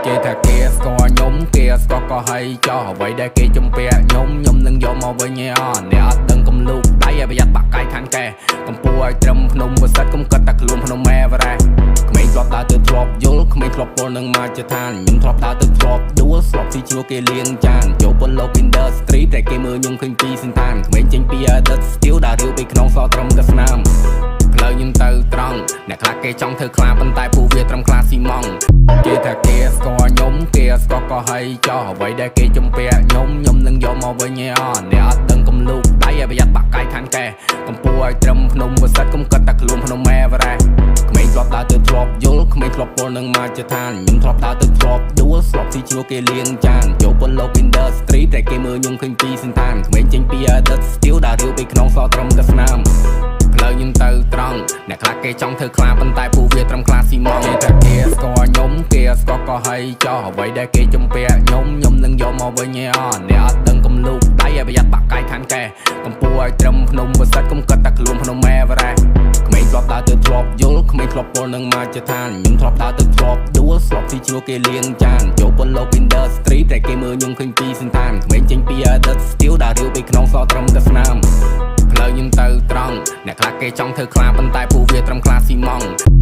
គេថាគេស្គាល់ខ្ញុំគេស្គាល់ក៏ហើយចោះអ្វីដែលគេជំពាក់ខ្ញុំនឹងយកមកវិញឯអអ្នកអត់ដឹងកំលូកដៃឲ្យប្រយ័ត្នបាក់កាយខាងកែកំពួរឲ្យត្រឹមភ្នំវសិទ្ធកុំកាត់តែខ្លួនភ្នំម៉ែវរ៉ាក្មេងធ្លាប់ដើរទៅធ្លាប់យល់ក្មេងធ្លាប់ពលនឹងមកជាឋានខ្ញុំធ្លាប់ដើរទៅធ្លាប់ដួលស្លាប់ស៊ីឈ្នួលគេលៀងចានចូលពលលោក industry តែគេមើលខ្ញុំឃើញពីសន្តានក្មេងចេញពី adult skill ដើររាវពីក្នុងសត្រឹមតែស្នាមផ្លូវខ្ញុំទៅត្រង់អ្នកខ្លះគេចង់ធ្វើខ្លាប៉ុន្តែពួកវាត្រឹមខ្លាស៊ីម៉ង់គេថាគេស្គាល់ខ្ញុំគេស្គាល់ក៏ហើយចោះអ្វីដែលគេជំពាក់ខ្ញុំនឹងយកមកវិញឯអអ្នកអត់ដឹងកំលូកដៃឲ្យប្រយ័ត្នបាក់កាយខាងកែកំពួរឲ្យត្រឹមភ្នំវសិទ្ធកុំកាត់តែខ្លួនភ្នំម៉ែវរ៉ាក្មេងធ្លាប់ដើរទៅធ្លាប់យល់ក្មេងធ្លាប់ពលនឹងមកជាឋានខ្ញុំធ្លាប់ដើរទៅធ្លាប់ដួលស្លាប់ស៊ីឈ្នួលគេលៀងចានចូលពលលោក industry តែគេមើលខ្ញុំឃើញពីសន្តានក្មេងចេញពី adult skill ដើររាវពីក្នុងសត្រឹមតែស្នាមផ្លូវខ្ញុំទៅត្រង់អ្នកខ្លះគេចង់ធ្វើខ្លាប៉ុន្តែពួកវាត្រឹមខ្លាស៊ីម៉ង់គេថាគេស្គាល់ខ្ញុំគេស្គាល់ក៏ហើយចោះអ្វីដែលគេជំពាក់ខ្ញុំនឹងយកមកវិញឯអអ្នកអត់ដឹងកំលូកដៃឲ្យប្រយ័ត្នបាក់កាយខាងកែកំពួរឲ្យត្រឹមភ្នំវសិទ្ធកុំកាត់តែខ្លួនភ្នំម៉ែវរ៉ាក្មេងធ្លាប់ដើរទៅធ្លាប់យល់ក្មេងធ្លាប់ពលនឹងមកជាឋានខ្ញុំធ្លាប់ដើរទៅធ្លាប់ដួលស្លាប់ស៊ីឈ្នួលគេលៀងចានចូលពលលោក industry តែគេមើលខ្ញុំឃើញពីសន្តានក្មេងចេញពី adult skill ដើររាវពីក្នុងសត្រឹមតែស្នាមផ្លូវខ្ញុំទៅត្រង់អ្នកខ្លះគេចង់ធ្វើខ្លាប៉ុន្តែពួកវាត្រឹមខ្លាស៊ីម៉ង់